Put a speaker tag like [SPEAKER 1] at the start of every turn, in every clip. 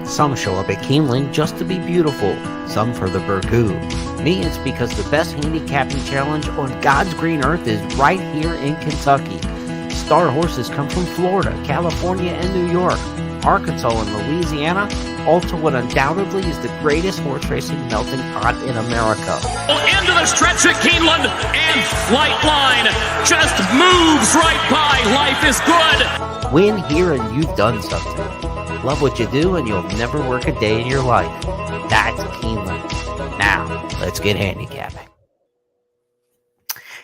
[SPEAKER 1] Some show up at Keeneland just to be beautiful, some for the burgoo. Me, it's because the best handicapping challenge on God's green earth is right here in Kentucky. Star horses come from Florida, California, and New York, Arkansas, and Louisiana, all to what undoubtedly is the greatest horse racing melting pot in America.
[SPEAKER 2] Into the stretch at Keeneland, and Flight Line just moves right by. Life is good.
[SPEAKER 1] Win here and you've done something. Love what you do and you'll never work a day in your life. That's Keeneland. Now, let's get handicapping.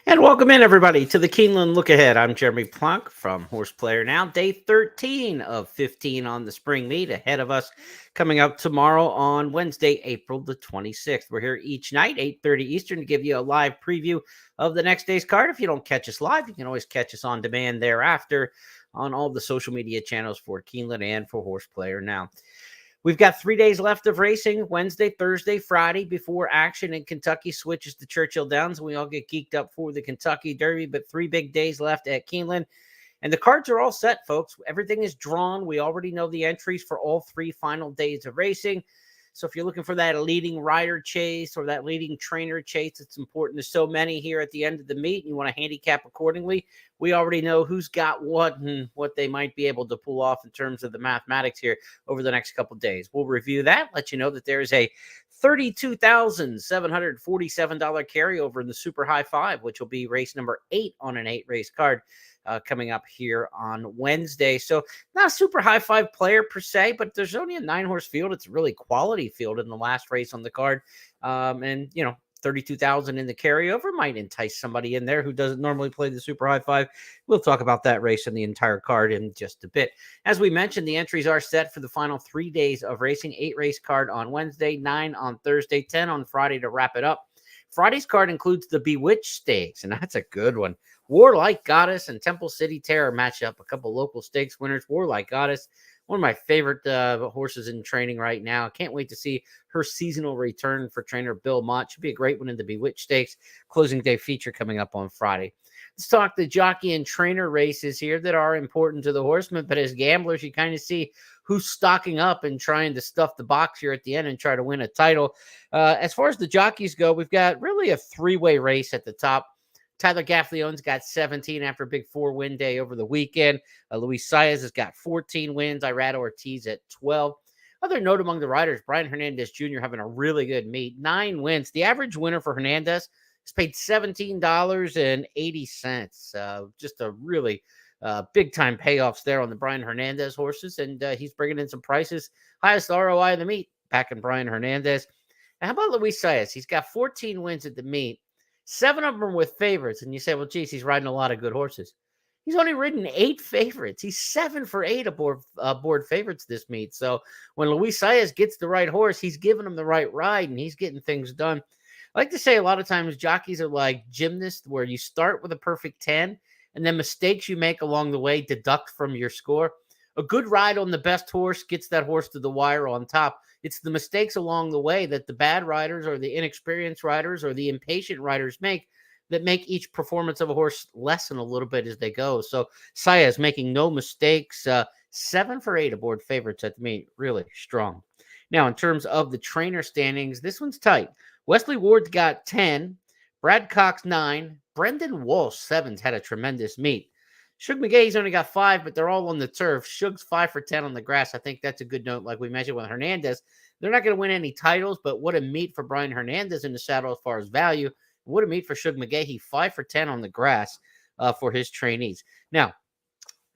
[SPEAKER 1] And welcome in, everybody, to the Keeneland Look Ahead. I'm Jeremy Plonk from Horse Player Now. Day 13 of 15 on the spring meet ahead of us, coming up tomorrow on Wednesday, April the 26th. We're here each night, 8:30 Eastern, to give you a live preview of the next day's card. If you don't catch us live, you can always catch us on demand thereafter on all the social media channels for Keeneland and for Horse Player Now. We've got 3 days left of racing, Wednesday, Thursday, Friday, before action in Kentucky switches to Churchill Downs. We all get geeked up for the Kentucky Derby, but 3 big days left at Keeneland. And the cards are all set, folks. Everything is drawn. We already know the entries for all 3 final days of racing. So if you're looking for that leading rider chase or that leading trainer chase, it's important. There's so many here at the end of the meet, and you want to handicap accordingly. We already know who's got what and what they might be able to pull off in terms of the mathematics here over the next couple of days. We'll review that, let you know that there's a $32,747 carryover in the Super High Five, which will be race number 8 on an 8-race card. Coming up here on Wednesday. So not a super high five player per se, but there's only a 9-horse field. It's a really quality field in the last race on the card. And, you know, 32,000 in the carryover might entice somebody in there who doesn't normally play the super high five. We'll talk about that race and the entire card in just a bit. As we mentioned, the entries are set for the final 3 days of racing. 8-race card on Wednesday, 9 on Thursday, 10 on Friday to wrap it up. Friday's card includes the Bewitched Stakes, and that's a good one. Warlike Goddess and Temple City Terror match up. A couple local stakes winners. Warlike Goddess, one of my favorite horses in training right now. Can't wait to see her seasonal return for trainer Bill Mott. Should be a great one in the Bewitched Stakes. Closing day feature coming up on Friday. Let's talk the jockey and trainer races here that are important to the horsemen, but as gamblers, you kind of see who's stocking up and trying to stuff the box here at the end and try to win a title. As far as the jockeys go, we've got really a 3-way race at the top. Tyler Gaffleone's got 17 after a big 4-win day over the weekend. Luis Saez has got 14 wins. Irad Ortiz at 12. Other note among the riders, Brian Hernandez Jr. having a really good meet. 9 wins. The average winner for Hernandez is paid $17.80. Just a really big-time payoffs there on the Brian Hernandez horses, and he's bringing in some prices. Highest ROI in the meet, back in Brian Hernandez. And how about Luis Saez? He's got 14 wins at the meet. 7 of them are with favorites, and you say, well, geez, he's riding a lot of good horses. He's only ridden 8 favorites. He's 7 for 8 aboard favorites this meet. So when Luis Saez gets the right horse, he's giving him the right ride, and he's getting things done. I like to say a lot of times jockeys are like gymnasts, where you start with a perfect 10, and then mistakes you make along the way deduct from your score. A good ride on the best horse gets that horse to the wire on top. It's the mistakes along the way that the bad riders or the inexperienced riders or the impatient riders make that make each performance of a horse lessen a little bit as they go. So Saez making no mistakes, 7 for 8 aboard favorites at the meet. Really strong. Now, in terms of the trainer standings, this one's tight. Wesley Ward's got 10, Brad Cox 9, Brendan Walsh 7's had a tremendous meet. Shug McGahe's only got 5, but they're all on the turf. Shug's 5 for 10 on the grass. I think that's a good note, like we mentioned with Hernandez. They're not going to win any titles, but what a meet for Brian Hernandez in the saddle as far as value. What a meet for Shug McGahee, 5 for 10 on the grass for his trainees. Now,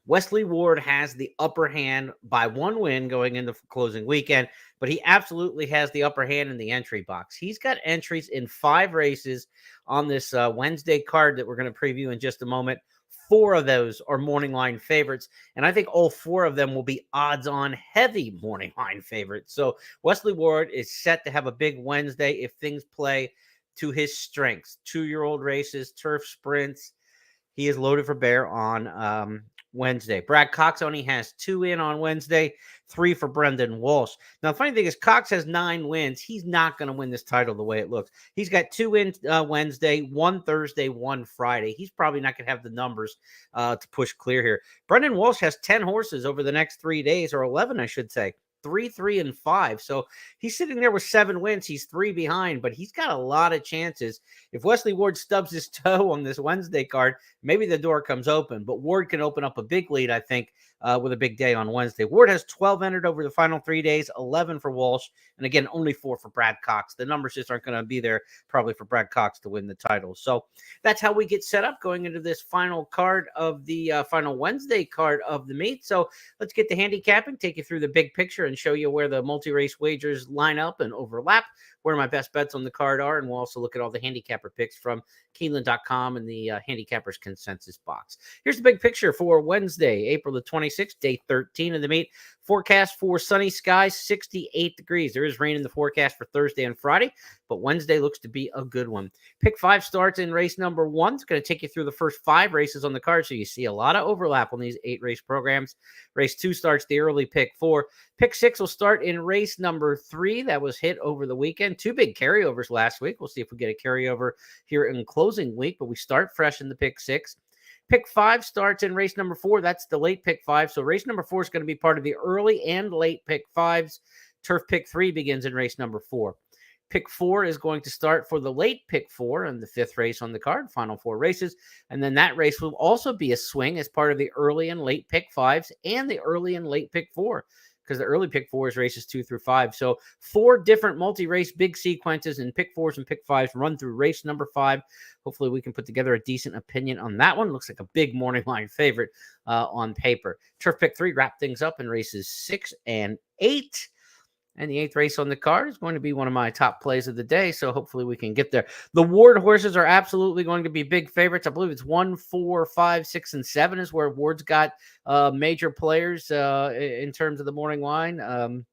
[SPEAKER 1] Wesley Ward has the upper hand by 1 win going into closing weekend, but he absolutely has the upper hand in the entry box. He's got entries in 5 races on this Wednesday card that we're going to preview in just a moment. 4 of those are morning line favorites, and I think all 4 of them will be odds-on heavy morning line favorites. So Wesley Ward is set to have a big Wednesday if things play to his strengths. 2-year-old races, turf sprints. He is loaded for bear on Wednesday. Brad Cox only has 2 in on Wednesday, 3 for Brendan Walsh. Now, the funny thing is Cox has 9 wins. He's not going to win this title the way it looks. He's got 2 in Wednesday, 1 Thursday, 1 Friday. He's probably not going to have the numbers to push clear here. Brendan Walsh has 10 horses over the next 3 days, or 11, I should say. 3, 3, and 5. So he's sitting there with 7 wins. He's 3 behind, but he's got a lot of chances. If Wesley Ward stubs his toe on this Wednesday card, maybe the door comes open. But Ward can open up a big lead, I think, with a big day on Wednesday. Ward has 12 entered over the final 3 days, 11 for Walsh, and again, only 4 for Brad Cox. The numbers just aren't going to be there probably for Brad Cox to win the title. So that's how we get set up going into this final card of the final Wednesday card of the meet. So let's get to handicapping, take you through the big picture, and show you where the multi-race wagers line up and overlap, where my best bets on the card are, and we'll also look at all the handicapper picks from Keeneland.com and the handicappers consensus box. Here's the big picture for Wednesday, April the 26th, day 13 of the meet. Forecast for sunny skies, 68 degrees. There is rain in the forecast for Thursday and Friday, but Wednesday looks to be a good one. Pick 5 starts in race number 1. It's going to take you through the first 5 races on the card, so you see a lot of overlap on these 8 race programs. Race 2 starts the early pick 4. Pick 6 will start in race number 3. That was hit over the weekend. 2 big carryovers last week. We'll see if we get a carryover here in closing week, but we start fresh in the pick 6. Pick 5 starts in race number 4. That's the late pick 5. So race number 4 is going to be part of the early and late pick 5s. Turf pick 3 begins in race number 4. Pick 4 is going to start for the late pick 4 and the 5th race on the card, final 4 races. And then that race will also be a swing as part of the early and late pick 5s and the early and late pick 4, because the early pick 4 is races 2 through 5. So 4 different multi-race big sequences in pick 4s and pick 5s run through race number 5. Hopefully we can put together a decent opinion on that one. Looks like a big morning line favorite on paper. Turf pick 3 wrap things up in races 6 and 8. And the 8th race on the card is going to be one of my top plays of the day, so hopefully we can get there. The Ward horses are absolutely going to be big favorites. I believe it's 1, 4, 5, 6, and 7 is where Ward's got major players in terms of the morning line.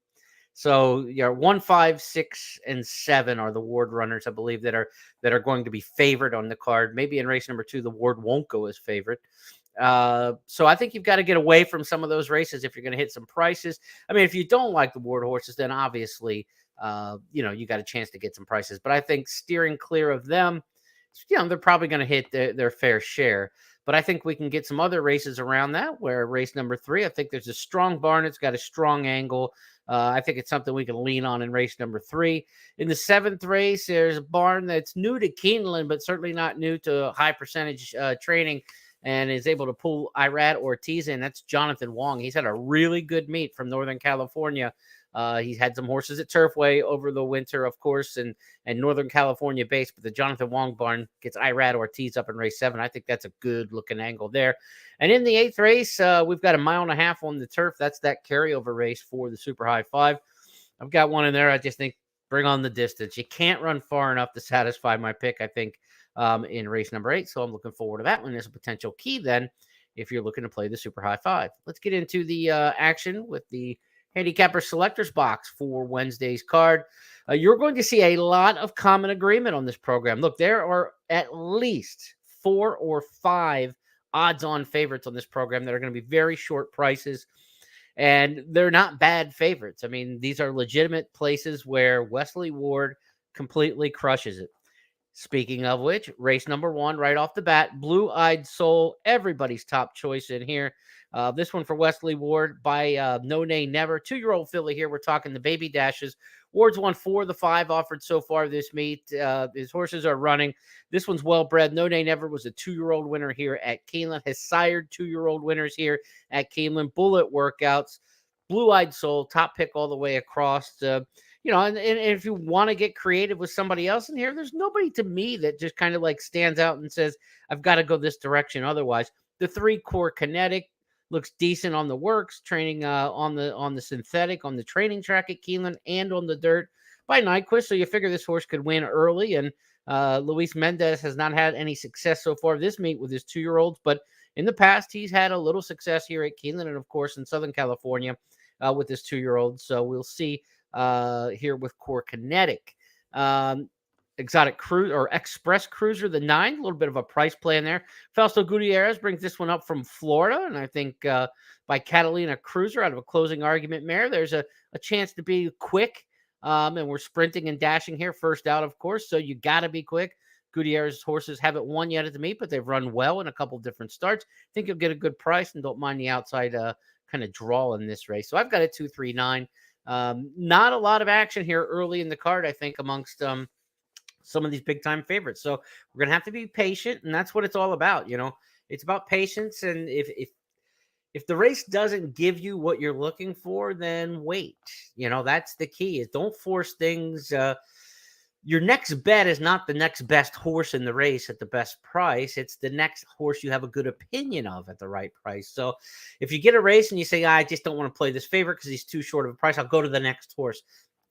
[SPEAKER 1] So yeah, 1, 5, 6, and 7 are the Ward runners, I believe, that are going to be favored on the card. Maybe in race number 2, the Ward won't go as favorite. So I think you've got to get away from some of those races if you're going to hit some prices. I mean, if you don't like the Ward horses, then obviously, you got a chance to get some prices. But I think steering clear of them, they're probably going to hit their fair share. But I think we can get some other races around that, where race number 3, I think there's a strong barn. It's got a strong angle. I think it's something we can lean on in race number 3. In the 7th race, there's a barn that's new to Keeneland, but certainly not new to high percentage training, and is able to pull Irad Ortiz in. That's Jonathan Wong. He's had a really good meet from Northern California. He's had some horses at Turfway over the winter, of course, and Northern California base, but the Jonathan Wong barn gets Irad Ortiz up in race 7. I think that's a good looking angle there. And in the 8th race, we've got 1.5 miles on the turf. That's that carryover race for the Super High 5. I've got one in there. I just think bring on the distance. You can't run far enough to satisfy my pick, I think, in race number 8. So I'm looking forward to that one. There's a potential key then if you're looking to play the Super High 5. Let's get into the action with the handicapper selectors box for Wednesday's card. You're going to see a lot of common agreement on this program. Look, there are at least 4 or 5 odds-on favorites on this program that are going to be very short prices, and they're not bad favorites. I mean, these are legitimate places where Wesley Ward completely crushes it. Speaking of which, race number 1, right off the bat, Blue Eyed Soul, everybody's top choice in here. This one for Wesley Ward by No Nay Never. 2-year-old filly here. We're talking the Baby Dashes. Ward's won 4 of the 5 offered so far this meet. His horses are running. This one's well-bred. No Nay Never was a 2-year-old winner here at Keeneland. Has sired 2-year-old winners here at Keeneland. Bullet workouts. Blue Eyed Soul, top pick all the way across. And if you want to get creative with somebody else in here, there's nobody to me that just kind of like stands out and says, I've got to go this direction. Otherwise, the 3 Core Kinetic looks decent on the works, training on the synthetic, on the training track at Keeneland, and on the dirt by Nyquist. So you figure this horse could win early. And Luis Mendez has not had any success so far this meet with his 2-year-olds, but in the past, he's had a little success here at Keeneland and, of course, in Southern California with his 2-year-olds. So we'll see here with Core Kinetic. Exotic Cruiser or Express Cruiser, the 9, a little bit of a price play in there. Fausto Gutierrez brings this one up from Florida, and I think by Catalina Cruiser out of a closing argument mare, there's a chance to be quick, and we're sprinting and dashing here, first out, of course, so you got to be quick. Gutierrez's horses haven't won yet at the meet, but they've run well in a couple different starts. I think you'll get a good price, and don't mind the outside kind of draw in this race. So I've got a 2-3-9. Not a lot of action here early in the card, I think, amongst some of these big time favorites. So we're gonna have to be patient, and that's what it's all about. It's about patience. And if the race doesn't give you what you're looking for, then wait. That's the key. Is don't force things. Your next bet is not the next best horse in the race at the best price. It's the next horse you have a good opinion of at the right price. So if you get a race and you say, I just don't want to play this favorite because he's too short of a price, I'll go to the next horse.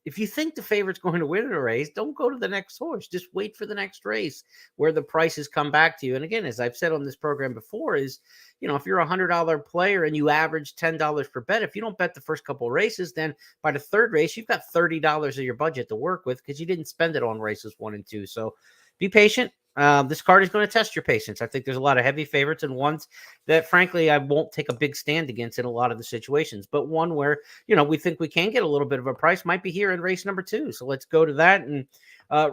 [SPEAKER 1] If you think the favorite's going to win a race, don't go to the next horse. Just wait for the next race where the prices come back to you. And again, as I've said on this program before, is, if you're a $100 player and you average $10 per bet, if you don't bet the first couple of races, then by the third race, you've got $30 of your budget to work with because you didn't spend it on races 1 and 2. So be patient. This card is going to test your patience. I think there's a lot of heavy favorites and ones that, frankly, I won't take a big stand against in a lot of the situations. But one where, we think we can get a little bit of a price might be here in race number 2. So let's go to that. And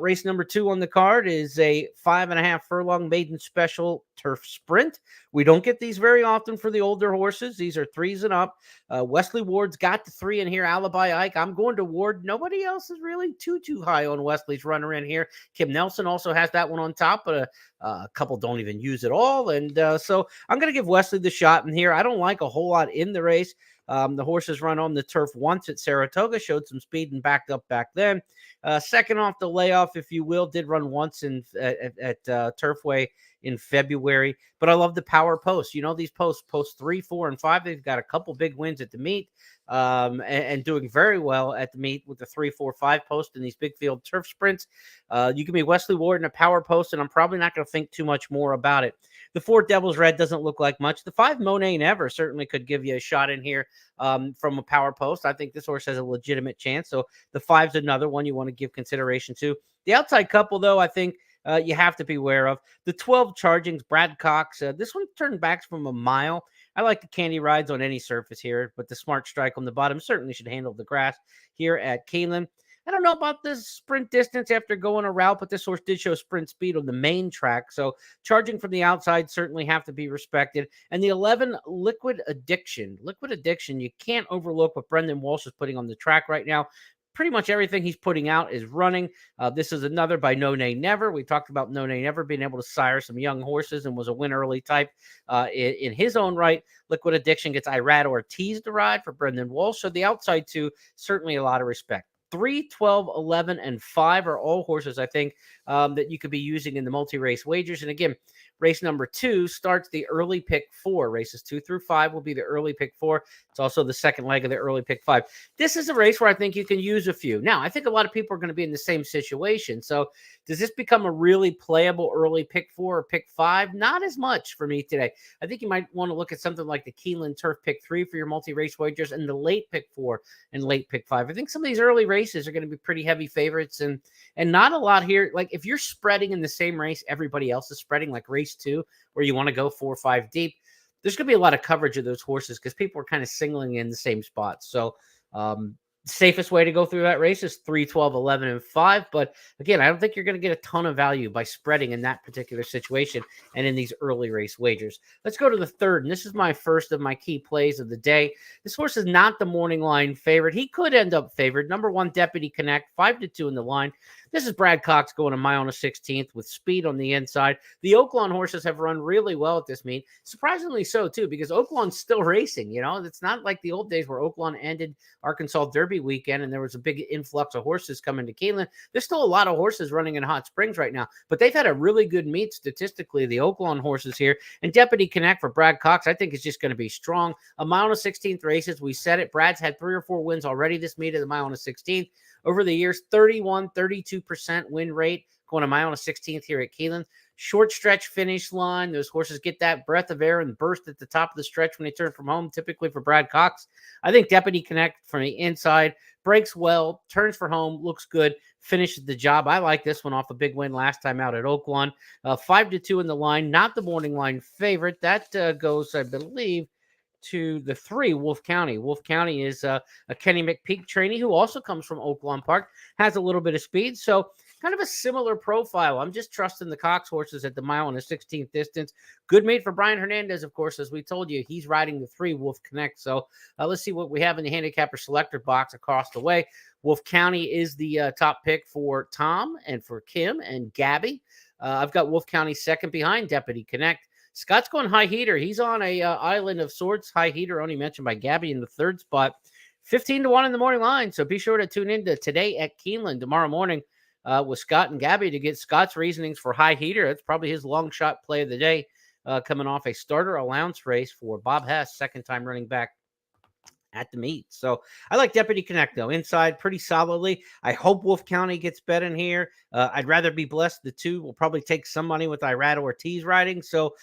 [SPEAKER 1] race number 2 on the card is a 5.5 furlong maiden special turf sprint. We don't get these very often for the older horses. These are 3s and up. Wesley Ward's got the 3 in here. Alibi Ike. I'm going to Ward. Nobody else is really too high on Wesley's runner in here. Kim Nelson also has that one on top, but a couple don't even use it all. And so I'm going to give Wesley the shot in here. I don't like a whole lot in the race. The horses run on the turf once at Saratoga, showed some speed and backed up back then. Second off the layoff, if you will, did run once at Turfway in February. But I love the power posts. These post 3, 4, and 5. They've got a couple big wins at the meet and doing very well at the meet with the 3, 4, 5 post in these big field turf sprints. You give me Wesley Ward and a power post, and I'm probably not going to think too much more about it. The 4 Devil's Red doesn't look like much. The 5 Monet Never certainly could give you a shot in here from a power post. I think this horse has a legitimate chance. So the 5's another one you want to give consideration to. The outside couple, though, I think you have to be aware of. The 12 Chargings, Brad Cox. This one turned back from a mile. I like the candy rides on any surface here, but the Smart Strike on the bottom certainly should handle the grass here at Keeneland. I don't know about the sprint distance after going a route, but this horse did show sprint speed on the main track. So charging from the outside certainly have to be respected. And the 11, Liquid Addiction. Liquid Addiction, you can't overlook what Brendan Walsh is putting on the track right now. Pretty much everything he's putting out is running. This is another by No Nay Never. We talked about No Nay Never being able to sire some young horses and was a win early type in his own right. Liquid Addiction gets Irad Ortiz to ride for Brendan Walsh. So the outside two, certainly a lot of respect. 3, 12, 11, and 5 are all horses, I think, that you could be using in the multi-race wagers. And again, race number 2 starts the early pick 4. Races 2 through 5 will be the early pick 4. It's also the second leg of the early pick 5. This is a race where I think you can use a few. Now, I think a lot of people are going to be in the same situation. So does this become a really playable early pick 4 or pick 5? Not as much for me today. I think you might want to look at something like the Keeneland Turf pick 3 for your multi-race wagers and the late pick 4 and late pick 5. I think some of these early races are going to be pretty heavy favorites and not a lot here. Like if you're spreading in the same race everybody else is spreading, like race 2 where you want to go 4 or 5 deep, there's going to be a lot of coverage of those horses because people are kind of singling in the same spots. So safest way to go through that race is 3, 12, 11, and 5. But again, I don't think you're going to get a ton of value by spreading in that particular situation and in these early race wagers. Let's go to the third, and this is my first of my key plays of the day. This horse is not the morning line favorite. He could end up favored. Number 1, Deputy Connect, 5-2 in the line. This is Brad Cox going a mile and a 16th with speed on the inside. The Oaklawn horses have run really well at this meet. Surprisingly so, too, because Oaklawn's still racing. It's not like the old days where Oaklawn ended Arkansas Derby weekend and there was a big influx of horses coming to Keeneland. There's still a lot of horses running in Hot Springs right now, but they've had a really good meet statistically, the Oaklawn horses here. And Deputy Connect for Brad Cox, I think is just going to be strong. A mile and a 16th races. We said it. Brad's had 3 or 4 wins already this meet at the mile and a 16th. Over the years, 31, 32% win rate, going a mile and a 16th here at Keeneland. Short stretch finish line. Those horses get that breath of air and burst at the top of the stretch when they turn from home, typically for Brad Cox. I think Deputy Connect from the inside breaks well, turns for home, looks good, finishes the job. I like this one off a big win last time out at Oaklawn. 5-2 in the line, not the morning line favorite. That goes, I believe, to the 3, Wolf County. Wolf County is a Kenny McPeak trainee who also comes from Oaklawn Park, has a little bit of speed. So kind of a similar profile. I'm just trusting the Cox horses at the mile and a 16th distance. Good mate for Brian Hernandez, of course, as we told you. He's riding the 3 Wolf Connect. So let's see what we have in the handicapper selector box across the way. Wolf County is the top pick for Tom and for Kim and Gabby. I've got Wolf County second behind Deputy Connect. Scott's going high heater. He's on a island of sorts. High heater, only mentioned by Gabby in the third spot. 15-1 in the morning line. So be sure to tune in to Today at Keeneland tomorrow morning with Scott and Gabby to get Scott's reasonings for high heater. That's probably his long shot play of the day, coming off a starter allowance race for Bob Hess, second time running back at the meet. So I like Deputy Connect, though. Inside pretty solidly. I hope Wolf County gets bet in here. I'd rather be blessed. The 2 will probably take some money with Irad Ortiz riding. So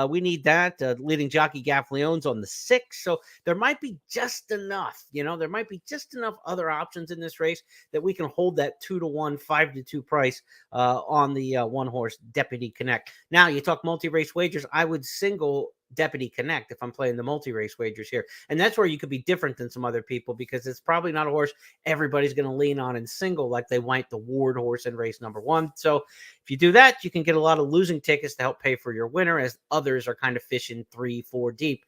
[SPEAKER 1] we need that. Leading jockey Gaff Leon's on the 6. So there might be just enough, there might be just enough other options in this race that we can hold that 2-1, 5-2 price on the one horse Deputy Connect. Now you talk multi-race wagers. I would single Deputy Connect if I'm playing the multi-race wagers here. And that's where you could be different than some other people, because it's probably not a horse everybody's going to lean on in single like they might the Ward horse in race number 1. So if you do that, you can get a lot of losing tickets to help pay for your winner, as others are kind of fishing 3-4 deep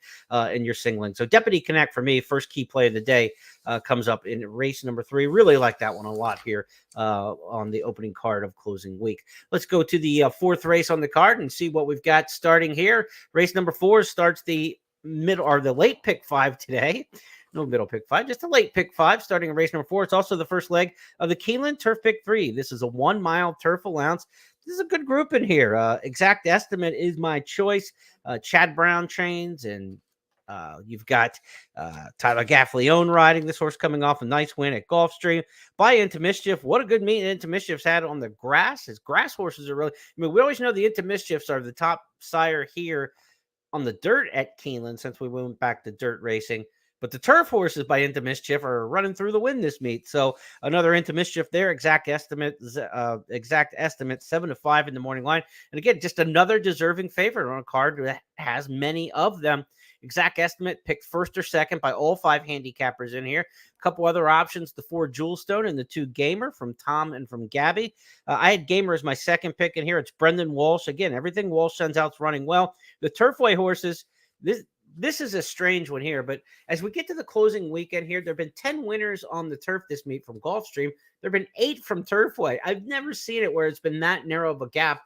[SPEAKER 1] in your singling. So Deputy Connect for me, first key play of the day, comes up in race number 3. Really like that one a lot here on the opening card of closing week. Let's go to the 4th race on the card and see what we've got starting here. Race number 4 starts the middle or the late pick 5 today. No middle pick 5, just a late pick 5 starting in race number 4. It's also the first leg of the Keeneland Turf Pick 3. This is a 1 mile turf allowance. This is a good group in here. Exact Estimate is my choice. Chad Brown trains, and you've got Tyler Gaffleone riding this horse, coming off a nice win at Gulfstream. Buy Into Mischief. What a good meet Into Mischief's had on the grass. His grass horses are really, we always know the Into Mischiefs are the top sire here on the dirt at Keeneland since we went back to dirt racing. But the turf horses by Into Mischief are running through the wind this meet. So another Into Mischief there. Exact estimate 7-5 in the morning line. And again, just another deserving favorite on a card that has many of them. Exact Estimate picked first or second by all 5 handicappers in here. A couple other options, the 4 Jewelstone and the 2 Gamer from Tom and from Gabby. I had Gamer as my second pick in here. It's Brendan Walsh. Again, everything Walsh sends out is running well. The Turfway horses, this is a strange one here, but as we get to the closing weekend here, there have been 10 winners on the turf this meet from Gulfstream. There have been 8 from Turfway. I've never seen it where it's been that narrow of a gap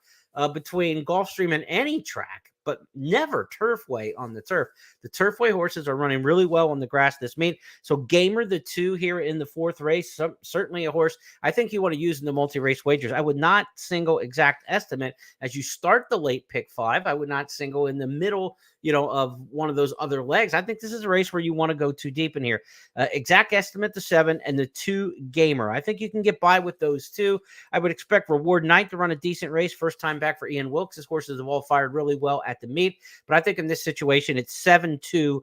[SPEAKER 1] between Gulfstream and any track, but never Turfway on the turf. The Turfway horses are running really well on the grass this meet. So Gamer, the 2 here in the 4th race, certainly a horse I think you want to use in the multi-race wagers. I would not single Exact Estimate as you start the late pick 5. I would not single in the middle, of one of those other legs. I think this is a race where you want to go too deep in here. Exact Estimate, the 7, and the 2 Gamer. I think you can get by with those 2. I would expect Reward Knight to run a decent race. First time back for Ian Wilkes. His horses have all fired really well at the meet. But I think in this situation, it's 7-2,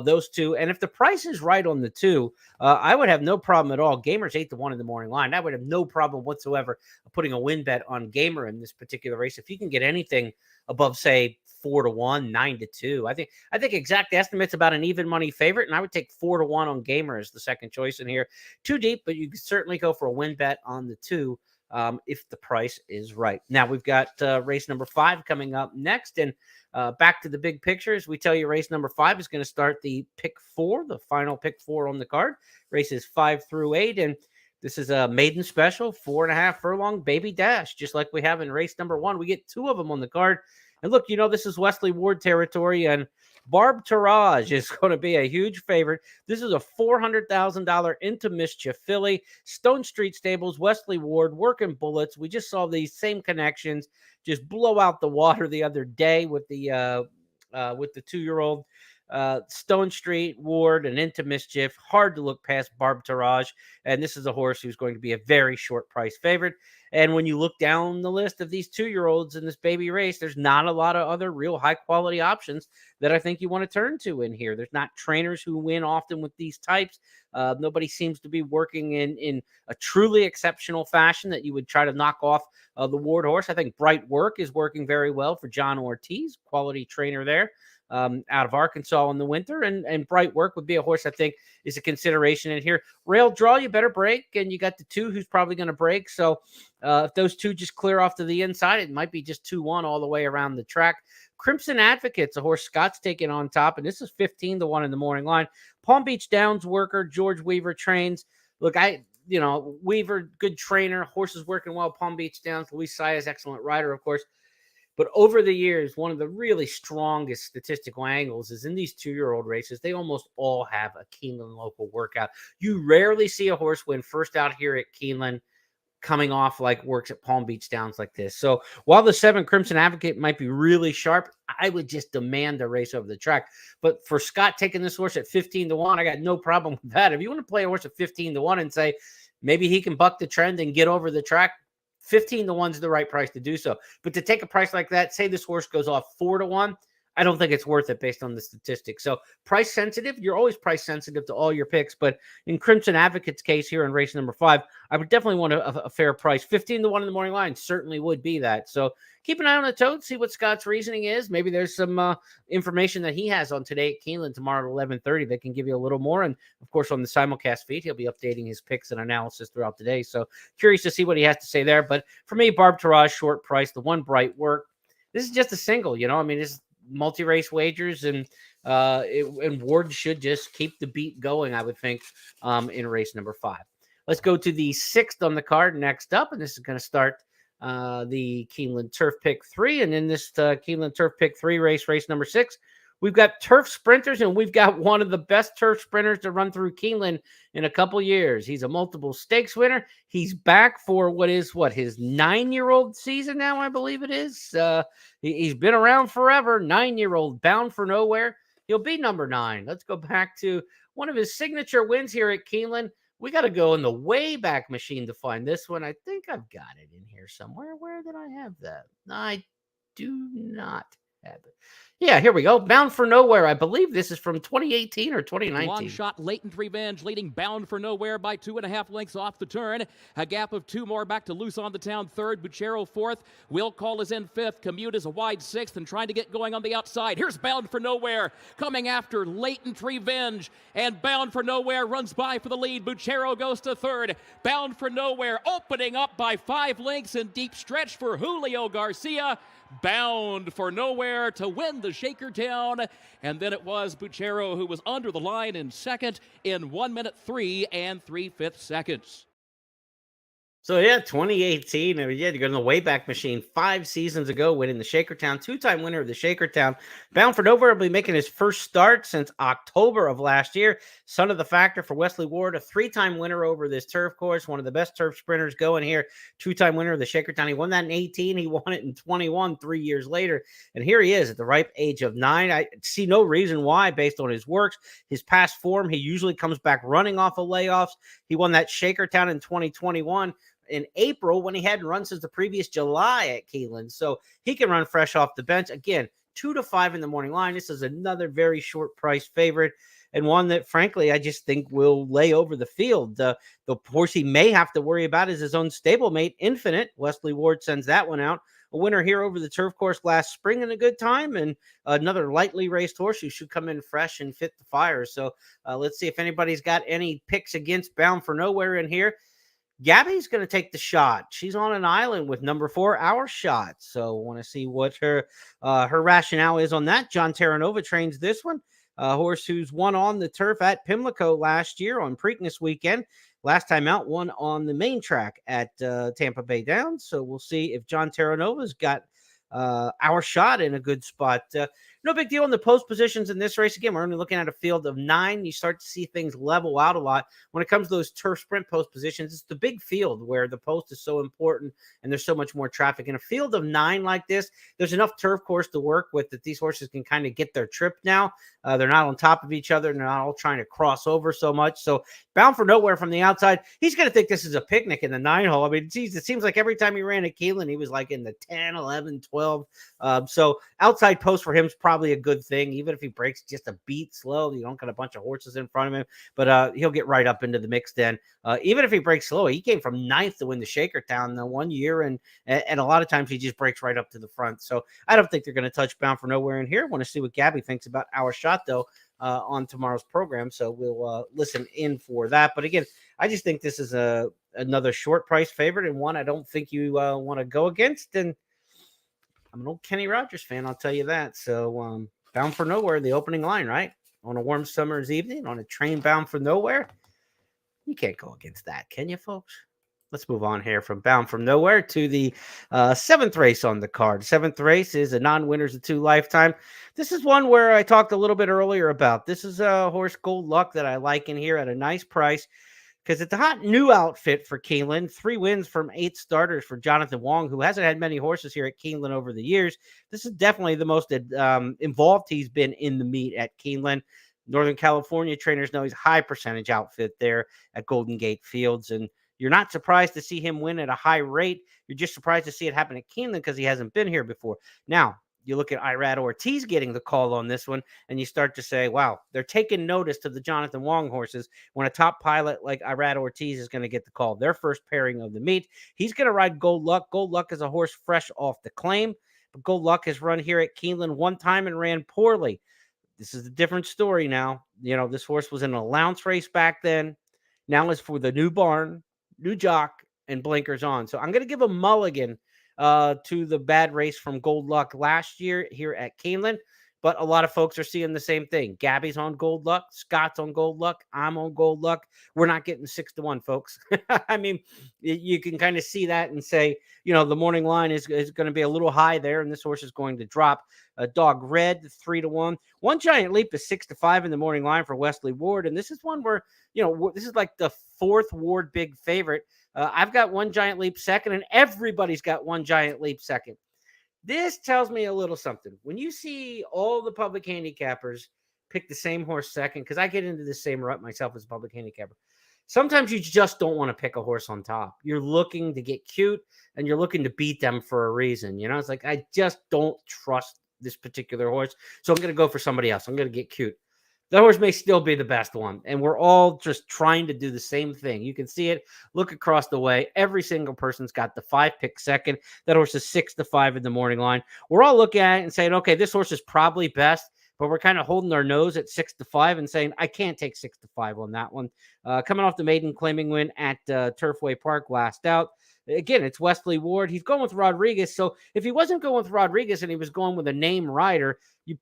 [SPEAKER 1] those 2. And if the price is right on the 2, I would have no problem at all. Gamer's 8-1 in the morning line. I would have no problem whatsoever putting a win bet on Gamer in this particular race. If you can get anything above, say, 4-1, 9-2. I think Exact Estimate's about an even money favorite, and I would take 4-1 on Gamer as the second choice in here. Too deep, but you can certainly go for a win bet on the 2 if the price is right. Now we've got race number 5 coming up next, and back to the big pictures. We tell you race number 5 is going to start the pick 4, the final pick 4 on the card. Races 5 through 8, and this is a maiden special, 4.5 furlong baby dash, just like we have in race number 1. We get 2 of them on the card. And look, this is Wesley Ward territory, and Barb Taraj is going to be a huge favorite. This is a $400,000 Into Mischief filly. Stone Street Stables, Wesley Ward, working bullets. We just saw these same connections just blow out the water the other day with the 2-year-old. Stone Street, Ward, and Into Mischief. Hard to look past Barb Taraj. And this is a horse who's going to be a very short price favorite. And when you look down the list of these 2-year-olds in this baby race, there's not a lot of other real high quality options that I think you want to turn to in here. There's not trainers who win often with these types. Nobody seems to be working in a truly exceptional fashion that you would try to knock off the Ward horse. I think Bright Work is working very well for John Ortiz, quality trainer there. out of Arkansas in the winter. And Bright Work would be a horse I think is a consideration in here. Rail Draw, you better break, and you got the 2 who's probably going to break. So if those 2 just clear off to the inside, it might be just 2-1 all the way around the track. Crimson Advocate's a horse Scott's taking on top, and this is 15-1 in the morning line. Palm Beach Downs worker, George Weaver trains. Look, Weaver, good trainer, horses working well, Palm Beach Downs. Luis Saez, excellent rider, of course. But over the years, one of the really strongest statistical angles is in these 2-year-old races, they almost all have a Keeneland local workout. You rarely see a horse win first out here at Keeneland coming off like works at Palm Beach Downs like this. So while the 7 Crimson Advocate might be really sharp, I would just demand a race over the track. But for Scott taking this horse at 15-1, I got no problem with that. If you want to play a horse at 15-1 and say maybe he can buck the trend and get over the track, 15-1 is the right price to do so. But to take a price like that, say this horse goes off 4-1, I don't think it's worth it based on the statistics. So price sensitive, you're always price sensitive to all your picks. But in Crimson Advocate's case here in race number 5, I would definitely want a fair price. 15-1 in the morning line certainly would be that. So keep an eye on the tote, see what Scott's reasoning is. Maybe there's some information that he has on today at Keeneland tomorrow at 11:30 that can give you a little more. And of course, on the simulcast feed, he'll be updating his picks and analysis throughout the day. So curious to see what he has to say there. But for me, Barb Taraj, short price, the 1 Bright Work. This is just a single, this multi-race wagers, and Ward should just keep the beat going, I would think, in race number 5. Let's go to the 6th on the card next up, and this is going to start the Keeneland Turf Pick 3. And in this Keeneland Turf Pick 3 race number 6, we've got turf sprinters, and we've got one of the best turf sprinters to run through Keeneland in a couple years. He's a multiple stakes winner. He's back for his 9-year-old season now, I believe it is. He's been around forever, 9-year-old, Bound for Nowhere. He'll be number 9. Let's go back to one of his signature wins here at Keeneland. We got to go in the Wayback Machine to find this one. I think I've got it in here somewhere. Where did I have that? I do not have it. Yeah, here we go. Bound for Nowhere. I believe this is from 2018 or 2019.
[SPEAKER 2] Long shot, Latent Revenge, leading Bound for Nowhere by 2.5 lengths off the turn. A gap of 2 more back to Loose on the Town third. Buchero fourth. Will Call is in fifth. Commute is a wide sixth and trying to get going on the outside. Here's Bound for Nowhere coming after Latent Revenge. And Bound for Nowhere runs by for the lead. Buchero goes to third. Bound for Nowhere opening up by 5 lengths in deep stretch for Julio Garcia. Bound for Nowhere to win the Shakertown. And then it was Buchero who was under the line in second in 1 minute 3 3/5 seconds.
[SPEAKER 1] So, 2018, you go in the Wayback Machine 5 seasons ago, winning the Shakertown, 2-time winner of the Shakertown. Bound for Nowhere will be making his first start since October of last year. Son of the Factor for Wesley Ward, a 3-time winner over this turf course, one of the best turf sprinters going here, 2-time winner of the Shakertown. He won that in 18. He won it in 21 3 years later. And here he is at the ripe age of 9. I see no reason why, based on his works, his past form. He usually comes back running off of layoffs. He won that Shakertown in 2021. In April when he hadn't run since the previous July at Keeneland. So he can run fresh off the bench. Again, 2-5 in the morning line. This is another very short price favorite and one that, frankly, I just think will lay over the field. The horse he may have to worry about is his own stablemate, Infinite. Wesley Ward sends that one out. A winner here over the turf course last spring in a good time, and another lightly raced horse who should come in fresh and fit the fire. So let's see if anybody's got any picks against Bound for Nowhere in here. Gabby's going to take the shot. She's on an island with number 4, Our Shot. So want to see what her rationale is on that. John Terranova trains this one. A horse who's won on the turf at Pimlico last year on Preakness weekend. Last time out, won on the main track at Tampa Bay Downs. So we'll see if John Terranova's got Our Shot in a good spot. No big deal in the post positions in this race. Again, we're only looking at a field of 9. You start to see things level out a lot. When it comes to those turf sprint post positions, it's the big field where the post is so important and there's so much more traffic. In a field of 9 like this, there's enough turf course to work with that these horses can kind of get their trip now. They're not on top of each other. And they're not all trying to cross over so much. So Bound for Nowhere from the outside, he's going to think this is a picnic in the 9 hole. I mean, geez, it seems like every time he ran at Keeneland, he was like in the 10, 11, 12. So outside post for him is probably probably a good thing, even if he breaks just a beat slow. You don't got a bunch of horses in front of him, but he'll get right up into the mix then. Even if he breaks slow, he came from ninth to win the Shakertown the one year, and a lot of times he just breaks right up to the front. So I don't think they're going to touch Bound for Nowhere in here. I want to see what Gabby thinks about Our Shot, though, on tomorrow's program. So we'll listen in for that. But again, I just think this is another short price favorite, and one I don't think you want to go against. And I'm an old Kenny Rogers fan, I'll tell you that. So Bound for Nowhere, the opening line, right? On a warm summer's evening, on a train bound for nowhere. You can't go against that, can you, folks? Let's move on here from Bound from Nowhere to the seventh race on the card. Seventh race is a non-winners of 2 lifetime. This is one where I talked a little bit earlier about. This is a horse, Gold Luck, that I like in here at a nice price, because it's a hot new outfit for Keeneland. 3 wins from 8 starters for Jonathan Wong, who hasn't had many horses here at Keeneland over the years. This is definitely the most involved he's been in the meet at Keeneland. Northern California trainers know he's a high percentage outfit there at Golden Gate Fields, and you're not surprised to see him win at a high rate. You're just surprised to see it happen at Keeneland because he hasn't been here before. Now, you look at Irad Ortiz getting the call on this one, and you start to say, wow, they're taking notice to the Jonathan Wong horses when a top pilot like Irad Ortiz is going to get the call. Their first pairing of the meet. He's going to ride Gold Luck. Gold Luck is a horse fresh off the claim, but Gold Luck has run here at Keeneland one time and ran poorly. This is a different story now. You know, this horse was in an allowance race back then. Now it's for the new barn, new jock, and blinkers on. So I'm going to give a mulligan to the bad race from Gold Luck last year here at Keeneland. But a lot of folks are seeing the same thing. Gabby's on Gold Luck. Scott's on Gold Luck. I'm on Gold Luck. We're not getting 6-1, folks. I mean, you can kind of see that and say, you know, the morning line is going to be a little high there, and this horse is going to drop. Dog Red, 3-1. One Giant Leap is 6-5 in the morning line for Wesley Ward. And this is one where, you know, this is like the 4th Ward big favorite. I've got One Giant Leap second, and everybody's got One Giant Leap second. This tells me a little something. When you see all the public handicappers pick the same horse second, because I get into the same rut myself as a public handicapper, sometimes you just don't want to pick a horse on top. You're looking to get cute, and you're looking to beat them for a reason. You know, it's like, I just don't trust this particular horse, so I'm going to go for somebody else. I'm going to get cute. The horse may still be the best one, and we're all just trying to do the same thing. You can see it. Look across the way. Every single person's got the 5-pick second. That horse is 6-5 in the morning line. We're all looking at it and saying, okay, this horse is probably best, but we're kind of holding our nose at 6-5 and saying, I can't take 6-5 on that one. Coming off the maiden claiming win at Turfway Park last out. Again, it's Wesley Ward. He's going with Rodriguez. So if he wasn't going with Rodriguez and he was going with a name rider,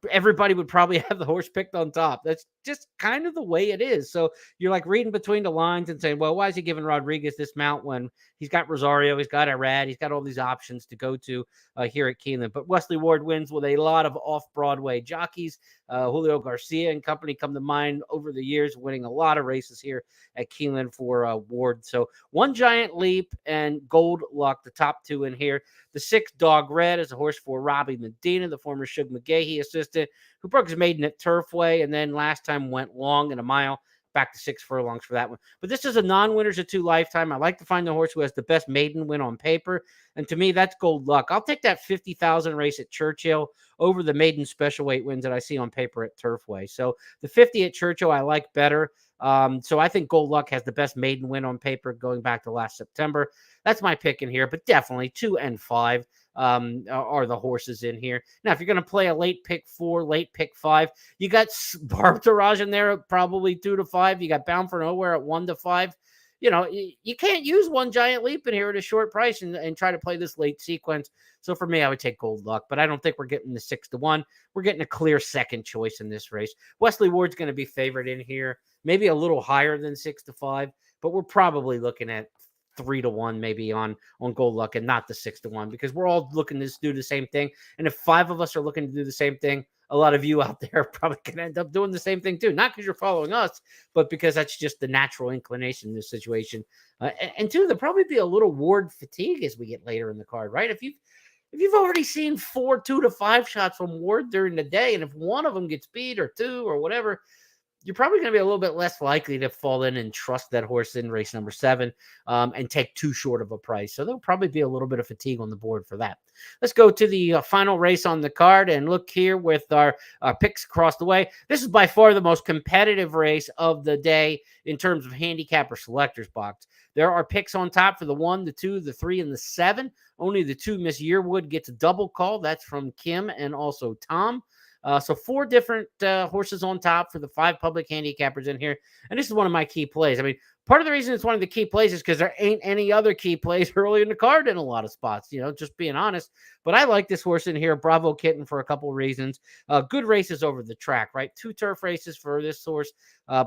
[SPEAKER 1] everybody would probably have the horse picked on top. That's just kind of the way it is. So you're like reading between the lines and saying, well, why is he giving Rodriguez this mount when he's got Rosario, he's got Irad, he's got all these options to go to here at Keeneland. But Wesley Ward wins with a lot of off-Broadway jockeys. Julio Garcia and company come to mind over the years, winning a lot of races here at Keeneland for Ward. So One Giant Leap and Gold Luck, the top 2 in here. The 6 Dog Red is a horse for Robbie Medina, the former Shug McGahee assistant, who broke his maiden at Turfway and then last time went long in a mile, back to 6 furlongs for that one. But this is a non-winners of 2 lifetime. I like to find the horse who has the best maiden win on paper. And to me, that's Gold Luck. I'll take that 50,000 race at Churchill over the maiden special weight wins that I see on paper at Turfway. So the 50 at Churchill, I like better. So I think Gold Luck has the best maiden win on paper going back to last September. That's my pick in here, but definitely 2 and 5 are the horses in here. Now, if you're going to play a late pick 4, late pick 5, you got Barb Taraj in there, probably 2-5. You got Bound for Nowhere at 1-5. You know, you can't use One Giant Leap in here at a short price and try to play this late sequence. So for me, I would take Gold Luck, but I don't think we're getting the 6-1. We're getting a clear second choice in this race. Wesley Ward's going to be favored in here, maybe a little higher than 6-5, but we're probably looking at 3-1 maybe on Gold Luck and not the 6-1, because we're all looking to do the same thing. And if 5 of us are looking to do the same thing, a lot of you out there are probably going to end up doing the same thing too. Not because you're following us, but because that's just the natural inclination in this situation. And two, there'll probably be a little Ward fatigue as we get later in the card, right? If you've already seen 4 2-5 shots from Ward during the day, and if one of them gets beat or 2 or whatever, you're probably going to be a little bit less likely to fall in and trust that horse in race number 7 and take too short of a price. So there'll probably be a little bit of fatigue on the board for that. Let's go to the final race on the card and look here with our picks across the way. This is by far the most competitive race of the day in terms of handicapper selectors box. There are picks on top for the 1, the 2, the 3, and the 7. Only the 2, Miss Yearwood, gets a double call. That's from Kim and also Tom. So 4 different horses on top for the 5 public handicappers in here. And this is one of my key plays. I mean, part of the reason it's one of the key plays is because there ain't any other key plays early in the card in a lot of spots, just being honest. But I like this horse in here, Bravo Kitten, for a couple of reasons. Good races over the track, right? 2 turf races for this horse,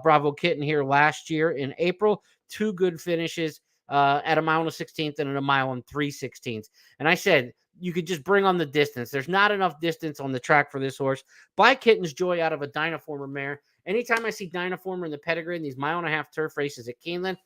[SPEAKER 1] Bravo Kitten, here last year in April. 2 good finishes at a mile and a 16th and at a mile and 3/16. And I said, you could just bring on the distance. There's not enough distance on the track for this horse. Buy Kitten's Joy out of a Dynaformer mare. Anytime I see Dynaformer in the pedigree in these mile-and-a-half turf races at Keeneland,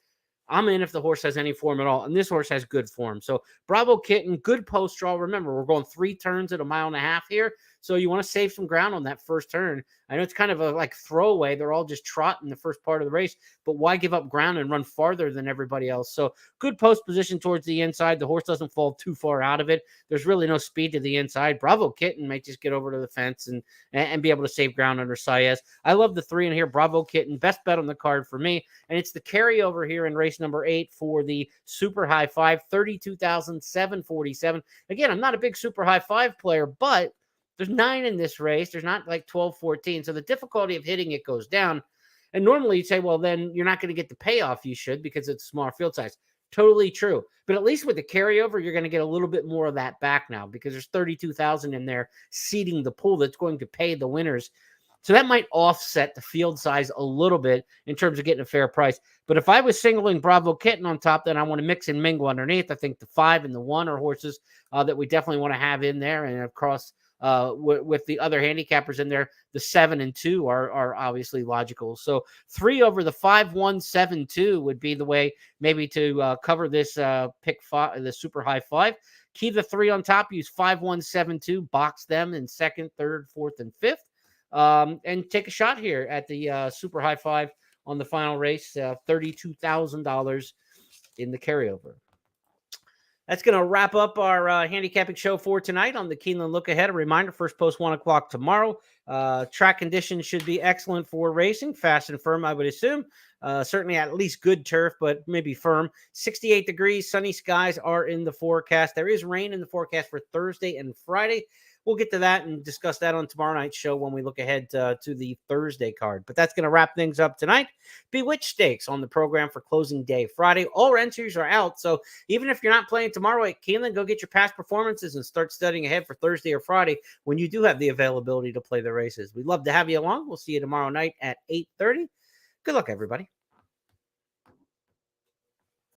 [SPEAKER 1] I'm in if the horse has any form at all. And this horse has good form. So Bravo Kitten, good post draw. Remember, we're going 3 turns at a mile and a half here. So you want to save some ground on that first turn. I know it's kind of a like throwaway. They're all just trot in the first part of the race, but why give up ground and run farther than everybody else? So good post position towards the inside. The horse doesn't fall too far out of it. There's really no speed to the inside. Bravo Kitten may just get over to the fence and be able to save ground under Saez. I love the 3 in here. Bravo Kitten, best bet on the card for me. And it's the carryover here in race number 8 for the Super High 5, 32,747. Again, I'm not a big Super High 5 player, but there's 9 in this race. There's not like 12, 14. So the difficulty of hitting it goes down. And normally you'd say, well, then you're not going to get the payoff you should because it's a smaller field size. Totally true. But at least with the carryover, you're going to get a little bit more of that back now because there's 32,000 in there seeding the pool that's going to pay the winners. So that might offset the field size a little bit in terms of getting a fair price. But if I was singling Bravo Kitten on top, then I want to mix and mingle underneath. I think the 5 and the 1 are horses that we definitely want to have in there. And across with the other handicappers in there, the 7 and 2 are obviously logical. So 3 over the 5, 1, 7, 2 would be the way maybe to cover this pick 5, the Super High 5. Keep the 3 on top, use 5, 1, 7, 2, box them in 2nd, 3rd, 4th, and 5th. And take a shot here at the Super High 5 on the final race, $32,000 in the carryover. That's going to wrap up our handicapping show for tonight on the Keeneland Look Ahead. A reminder, first post 1 o'clock tomorrow. Track conditions should be excellent for racing, fast and firm, I would assume. Certainly at least good turf, but maybe firm. 68 degrees, sunny skies are in the forecast. There is rain in the forecast for Thursday and Friday. We'll get to that and discuss that on tomorrow night's show when we look ahead to the Thursday card. But that's going to wrap things up tonight. Bewitched Stakes on the program for closing day Friday. All entries are out, so even if you're not playing tomorrow at Keeneland, go get your past performances and start studying ahead for Thursday or Friday when you do have the availability to play the races. We'd love to have you along. We'll see you tomorrow night at 8:30. Good luck, everybody.